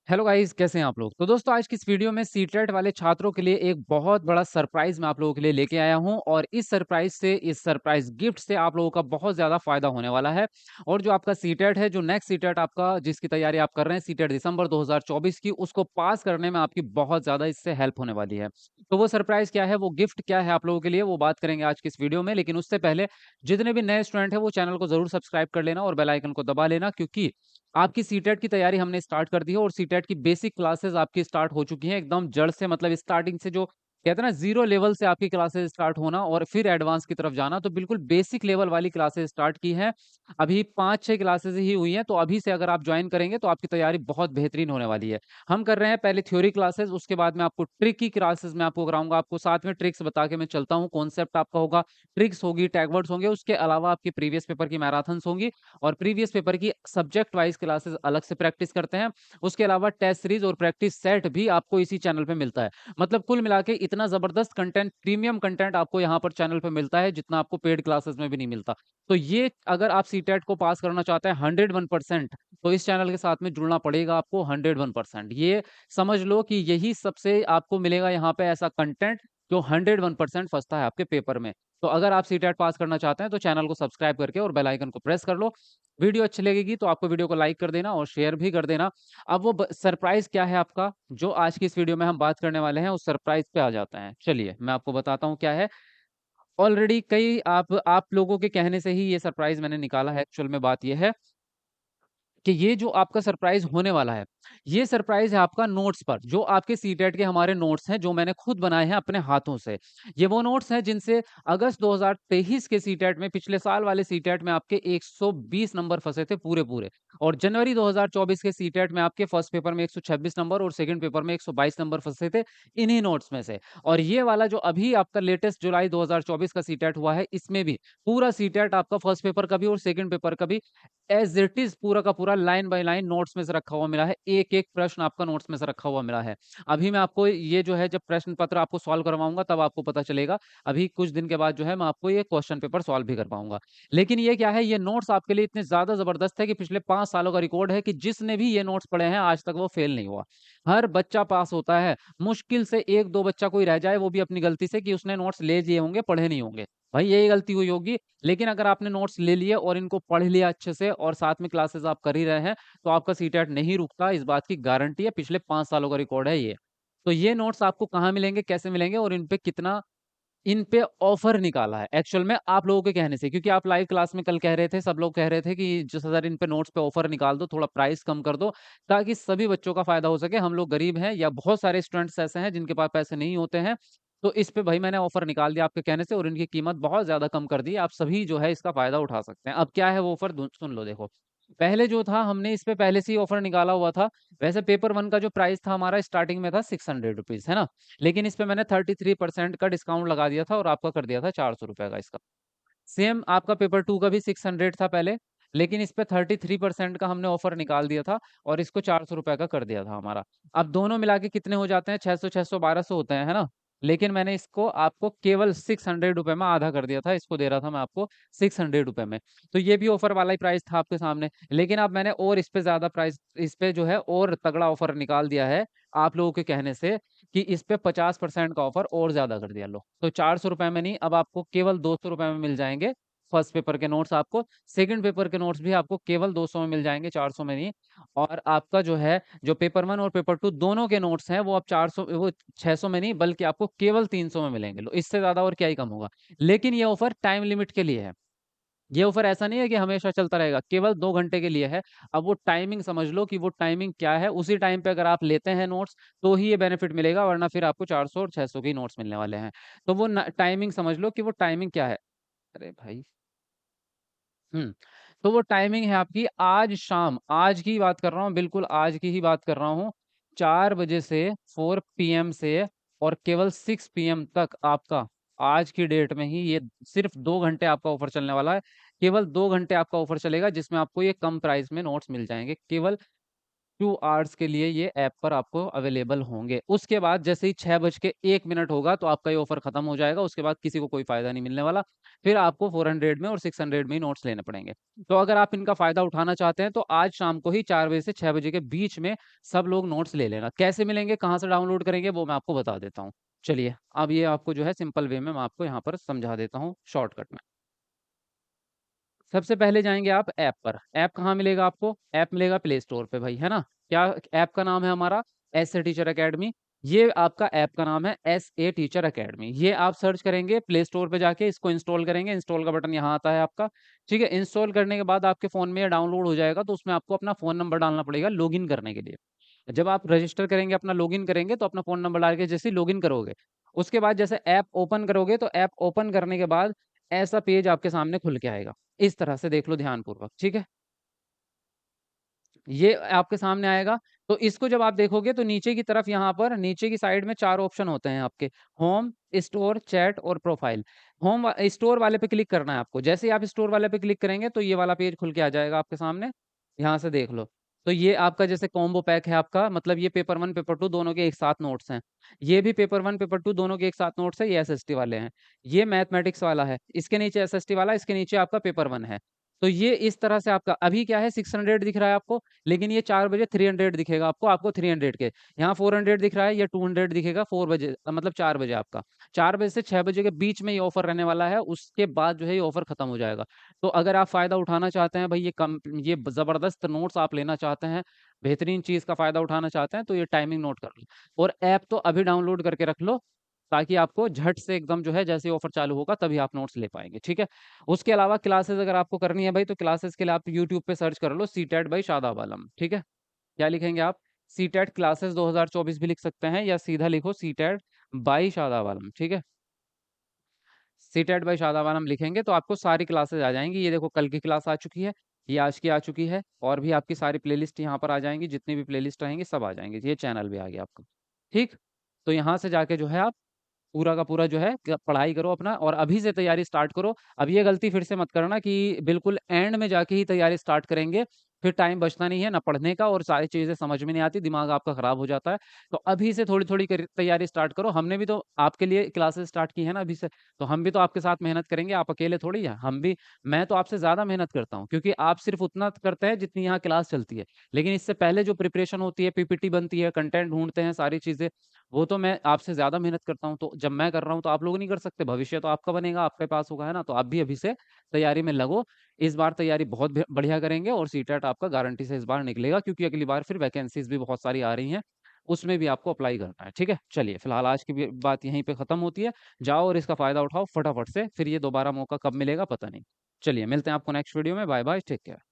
Hello guys, कैसे हैं आप लोग? तो दोस्तों आज की इस वीडियो में सीटेट वाले छात्रों के लिए एक बहुत बड़ा सरप्राइज़ मैं आप लोगों के लिए लेके आया हूँ और इस सरप्राइज़ गिफ्ट से आप लोगों का बहुत ज़्यादा फ़ायदा होने वाला है। और जो आपका सीटेट है, जो नेक्स्ट सीटेट आपका जिसकी तैयारी आप कर रहे हैं सीटेट दिसंबर 2024 की, उसको पास करने में आपकी बहुत ज़्यादा इससे हेल्प होने वाली है। तो वो सरप्राइज़ क्या है, वो गिफ्ट क्या है आप लोगों के लिए, वो बात करेंगे आज की इस वीडियो में। लेकिन उससे पहले जितने भी नए स्टूडेंट हैं, वो चैनल को ज़रूर सब्सक्राइब कर लेना और बेल आइकन को दबा लेना, क्योंकि आपकी सीटेट की तैयारी हमने स्टार्ट कर दी है और सीटेट की बेसिक क्लासेस आपकी स्टार्ट हो चुकी हैं एकदम जड़ से, मतलब स्टार्टिंग से, जो कहते हैं ना ज़ीरो लेवल से आपकी क्लासेस स्टार्ट होना और फिर एडवांस की तरफ जाना, तो बिल्कुल बेसिक लेवल वाली क्लासेस स्टार्ट की हैं। अभी 5-6 क्लासेस ही हुई हैं, तो अभी से अगर आप जॉइन करेंगे तो आपकी तैयारी बहुत बेहतरीन होने वाली है। हम कर रहे हैं पहले थ्योरी क्लासेस, उसके बाद में आपको ट्रिक की क्लासेस मैं आपको कराऊँगा, आपको साथ में ट्रिक्स बता के मैं चलता हूँ, कॉन्सेप्ट आपका होगा, ट्रिक्स होगी, टैग वर्ड्स होंगे, उसके अलावा आपके प्रीवियस पेपर की मैराथन्स होंगी और प्रीवियस पेपर की सब्जेक्ट वाइज़ क्लासेस अलग से प्रैक्टिस करते हैं। उसके अलावा टेस्ट सीरीज़ और प्रैक्टिस सेट भी आपको इसी चैनल पे मिलता है। मतलब कुल मिला के इतना ज़बरदस्त कंटेंट, प्रीमियम कंटेंट आपको यहाँ पर चैनल पे मिलता है, जितना आपको पेड क्लासेस में भी नहीं मिलता। तो ये अगर आप सीटेट को पास करना चाहते हैं 101%, तो इस चैनल के साथ में जुड़ना पड़ेगा आपको 101%। ये समझ लो कि यही सबसे आपको मिलेगा यहाँ पे ऐसा कंटेंट जो 101% फँसता है आपके पेपर में। तो अगर आप सीटेट पास करना चाहते हैं तो चैनल को सब्सक्राइब करके और बेल आइकन को प्रेस कर लो। वीडियो अच्छी लगेगी तो आपको वीडियो को लाइक कर देना और शेयर भी कर देना। अब वो सरप्राइज़ क्या है आपका, जो आज की इस वीडियो में हम बात करने वाले हैं, उस सरप्राइज़ पे आ जाते हैं। चलिए, मैं आपको बताता हूँ क्या है। ऑलरेडी कई आप लोगों के कहने से ही ये सरप्राइज़ मैंने निकाला है। एक्चुअल में बात ये है कि ये जो आपका सरप्राइज़ होने वाला है, ये सरप्राइज़ है आपका नोट्स पर, जो आपके सीटेट के हमारे नोट्स हैं, जो मैंने खुद बनाए हैं अपने हाथों से। ये वो नोट्स हैं जिनसे अगस्त 2023 के सीटेट में, पिछले साल वाले सीटेट में आपके 120 नंबर फँसे थे पूरे-पूरे और जनवरी 2024 के सीटेट में आपके फर्स्ट पेपर में 126 नंबर और सेकंड पेपर में 122 नंबर फँसे थे, इन्हीं नोट्स में से। और ये वाला जो अभी आपका लेटेस्ट जुलाई 2024 का सीटेट हुआ है, इसमें भी पूरा सीटेट आपका फर्स्ट पेपर का भी और सेकंड पेपर का भी एज़ इट इज़ पूरा का पूरा लाइन बाय लाइन नोट्स में से रखा हुआ मिला है। एक-एक प्रश्न आपका नोट्स में से रखा हुआ मिला है। अभी मैं आपको ये जो है, जब प्रश्न पत्र आपको सॉल्व करवाऊँगा तब आपको पता चलेगा। अभी कुछ दिन के बाद जो है मैं आपको ये क्वेश्चन पेपर सॉल्व भी करवाऊँगा। लेकिन ये क्या है, ये नोट्स आपके लिए इतने ज़्यादा ज़बरदस्त है कि पिछले 5 सालों का रिकॉर्ड है कि जिसने भी ये नोट्स पढ़े हैं आज तक वो फेल नहीं हुआ। हर बच्चा पास होता है। मुश्किल से 1-2 बच्चा कोई रह जाए, वो भी अपनी गलती से, कि उसने नोट्स ले लिए होंगे, पढ़े नहीं होंगे। भाई यही गलती हुई होगी। लेकिन अगर आपने नोट्स ले लिए और इनको पढ़ लिया अच्छे से और साथ में क्लासेस आप कर ही रहे हैं, तो आपका सीटेट नहीं रुकता, इस बात की गारंटी है, पिछले 5 सालों का रिकॉर्ड है ये। तो ये नोट्स आपको कहाँ मिलेंगे, कैसे मिलेंगे और इन पे ऑफर निकाला है एक्चुअल में आप लोगों के कहने से, क्योंकि आप लाइव क्लास में कल कह रहे थे, सब लोग कह रहे थे कि जो सर इन पे नोट्स पे ऑफर निकाल दो, थोड़ा प्राइस कम कर दो, ताकि सभी बच्चों का फ़ायदा हो सके। हम लोग गरीब हैं या बहुत सारे स्टूडेंट्स ऐसे हैं जिनके पास पैसे नहीं होते हैं, तो इस पे भाई मैंने ऑफर निकाल दिया आपके कहने से और इनकी कीमत बहुत ज़्यादा कम कर दी। आप सभी जो है इसका फ़ायदा उठा सकते हैं। अब क्या है वो ऑफर, दु सुन लो देखो। पहले जो था, हमने इस पे पहले से ही ऑफर निकाला हुआ था। वैसे पेपर 1 का जो प्राइस था हमारा स्टार्टिंग में था ₹600, है ना? लेकिन इस पे मैंने 33% का डिस्काउंट लगा दिया था और आपका कर दिया था ₹400 का इसका। सेम आपका पेपर 2 का भी 600 था पहले, लेकिन इस पे 33% का हमने ऑफर निकाल दिया था और इसको ₹400 का कर दिया था हमारा। अब दोनों मिला के कितने हो जाते हैं, 600, 600, 1200 होते हैं, है ना? लेकिन मैंने इसको आपको केवल ₹600 में आधा कर दिया था, इसको दे रहा था मैं आपको ₹600 में। तो ये भी ऑफर वाला ही प्राइस था आपके सामने, लेकिन अब मैंने और इस पे ज़्यादा प्राइस, इस पे जो है और तगड़ा ऑफर निकाल दिया है, आप लोगों के कहने से, कि इस पे 50% का ऑफर और ज़्यादा कर दिया लो। तो ₹400 में नहीं, अब आपको केवल ₹200 में मिल जाएँगे। फर्स्ट पेपर के नोट्स आपको, सेकंड पेपर के नोट्स भी आपको केवल 200 में मिल जाएँगे, 400 में नहीं। और आपका जो है, जो पेपर 1 और पेपर 2 दोनों के नोट्स हैं, वो अब 400, वो 600 में नहीं, बल्कि आपको केवल 300 में मिलेंगे। लो, इससे ज़्यादा और क्या ही कम होगा। लेकिन ये ऑफर टाइम लिमिट के लिए है। ये ऑफर ऐसा नहीं है कि हमेशा चलता रहेगा, केवल 2 घंटे के लिए है। अब वो टाइमिंग समझ लो कि वो टाइमिंग क्या है, उसी टाइम पे अगर आप लेते हैं नोट्स, तो ही ये बेनिफिट मिलेगा, वरना फिर आपको 400 और 600 के ही नोट्स मिलने वाले हैं। तो वो न टाइमिंग समझ लो कि वो टाइमिंग क्या है। अरे भाई! हुँ। तो वो टाइमिंग है आपकी आज शाम, आज की बात कर रहा हूँ, बिल्कुल आज की ही बात कर रहा हूँ। 4 बजे से 4 पीएम से और केवल 6 पीएम तक आपका, आज की डेट में ही ये सिर्फ़ 2 घंटे आपका ऑफ़र चलने वाला है। केवल 2 घंटे आपका ऑफ़र चलेगा, जिसमें आपको ये कम प्राइस में नोट्स मिल जाएँगे। केवल 2 आवर्स के लिए ये ऐप पर आपको अवेलेबल होंगे। उसके बाद जैसे ही 6 बज के 1 मिनट होगा तो आपका ये ऑफ़र खत्म हो जाएगा, उसके बाद किसी को कोई फ़ायदा नहीं मिलने वाला। फिर आपको 400 में और 600 में ही नोट्स लेने पड़ेंगे। तो अगर आप इनका फ़ायदा उठाना चाहते हैं तो आज शाम को ही 4 बजे से 6 बजे के बीच में सब लोग नोट्स ले लेना। कैसे मिलेंगे, कहाँ से डाउनलोड करेंगे वो मैं आपको बता देता हूँ। चलिए, अब ये आपको जो है सिंपल वे में मैं आपको यहाँ पर समझा देता हूँ शॉर्टकट में। सबसे पहले जाएँगे आप ऐप पर। ऐप कहाँ मिलेगा आपको? ऐप मिलेगा प्ले स्टोर पे भाई, है ना? क्या ऐप का नाम है हमारा? SA teacher academy. ये आपका ऐप का नाम है एसए टीचर अकेडमी। ये आप सर्च करेंगे प्ले स्टोर पे जाके इसको इंस्टॉल करेंगे, इंस्टॉल का बटन यहाँ आता है आपका, ठीक है? इंस्टॉल करने के बाद आपके फ़ोन में ये डाउनलोड हो जाएगा तो उसमें आपको अपना फ़ोन नंबर डालना पड़ेगा लॉगिन करने के लिए। जब आप रजिस्टर करेंगे, अपना लॉगिन करेंगे तो अपना फ़ोन नंबर डाल के जैसे ही लॉगिन करोगे, उसके बाद जैसे ऐप ओपन करोगे तो ऐप ओपन करने के बाद ऐसा पेज आपके सामने खुल के आएगा। इस तरह से देख लो ध्यानपूर्वक, ठीक है? ये आपके सामने आएगा, तो इसको जब आप देखोगे तो नीचे की तरफ यहाँ पर नीचे की साइड में 4 ऑप्शन होते हैं आपके, होम, स्टोर, चैट और प्रोफाइल। स्टोर वाले पे क्लिक करना है आपको। जैसे ही आप स्टोर वाले पे क्लिक करेंगे तो ये वाला पेज खुल के आ जाएगा आपके सामने, यहाँ से देख लो। तो ये आपका जैसे कॉम्बो पैक है आपका, मतलब ये पेपर 1, पेपर 2 दोनों के एक साथ नोट्स हैं। ये भी पेपर 1, पेपर 2 दोनों के एक साथ नोट्स हैं, ये एसएसटी वाले हैं। ये मैथमेटिक्स वाला है, इसके नीचे एसएसटी वाला, इसके नीचे आपका पेपर 1 है। तो ये इस तरह से आपका अभी क्या है 600 दिख रहा है आपको, लेकिन ये 4 बजे 300 दिखेगा आपको 300 के। यहाँ 400 दिख रहा है, ये 200 दिखेगा 4 बजे मतलब 4 बजे आपका। 4 बजे से 6 बजे के बीच में ये ऑफ़र रहने वाला है, उसके बाद जो है ये ऑफ़र खत्म हो जाएगा। तो अगर आप फ़ायदा उठाना चाहते हैं भई ये ज़बरदस्त नोट्स आप लेना चाहते हैं, बेहतरीन चीज़ का फ़ायदा उठाना चाहते हैं, तो ये टाइमिंग नोट कर लो और ऐप तो अभी डाउनलोड करके रख लो, ताकि आपको झट से एकदम जो है जैसे ही ऑफ़र चालू होगा तभी आप नोट्स ले पाएँगे, ठीक है? उसके अलावा क्लासेस अगर आपको करनी है भाई, तो क्लासेस के लिए आप यूट्यूब पे सर्च कर लो सीटेट बाय शादाब आलम, ठीक है? क्या लिखेंगे आप? सीटेट क्लासेस 2024 भी लिख सकते हैं या सीधा लिखो सीटेट बाय शादाब आलम, ठीक है? सीटेट बाय शादाब आलम लिखेंगे तो आपको सारी क्लासेस आ जाएँगी। ये देखो कल की क्लास आ चुकी है, ये आज की आ चुकी है और भी आपकी सारी प्लेलिस्ट यहाँ पर आ जाएँगी, जितनी भी प्लेलिस्ट रहेंगी सब आ जाएँगी। ये चैनल भी आ गया आपका, ठीक? तो यहाँ से जाके जो है आप पूरा का पूरा जो है पढ़ाई करो अपना और अभी से तैयारी स्टार्ट करो। अब ये गलती फिर से मत करना कि बिल्कुल एंड में जाके ही तैयारी स्टार्ट करेंगे, फिर टाइम बचता नहीं है ना पढ़ने का और सारी चीज़ें समझ में नहीं आती, दिमाग आपका खराब हो जाता है। तो अभी से थोड़ी-थोड़ी तैयारी स्टार्ट करो। हमने भी तो आपके लिए क्लासेस स्टार्ट की है ना अभी से, तो हम भी तो आपके साथ मेहनत करेंगे, आप अकेले थोड़ी हैं। मैं तो आपसे ज़्यादा मेहनत करता हूँ क्योंकि आप सिर्फ़ उतना करते हैं जितनी यहाँ क्लास चलती है। लेकिन इससे पहले जो प्रिपरेशन होती है, पीपीटी बनती है, कंटेंट ढूँढते हैं, सारी चीज़ें वो तो मैं आपसे ज़्यादा मेहनत करता हूँ, तो जब मैं कर रहा हूँ तो आप लोग नहीं कर सकते, भविष्य तो आपका बनेगा, आपके पास होगा, है ना? तो आप भी अभी से तैयारी में लगो। इस बार तैयारी बहुत बढ़िया करेंगे और सीटेट आपका गारंटी से इस बार निकलेगा क्योंकि अगली बार फिर वैकेंसीज़ भी बहुत सारी आ रही हैं, उसमें भी आपको अप्लाई करना है, ठीक है? चलिए, फिलहाल आज की बात यहीं पे खत्म होती है। जाओ और इसका फ़ायदा उठाओ फटाफट से, फिर ये दोबारा मौका कब मिलेगा पता नहीं। चलिए, मिलते हैं आपको नेक्स्ट वीडियो में। Bye bye, take care.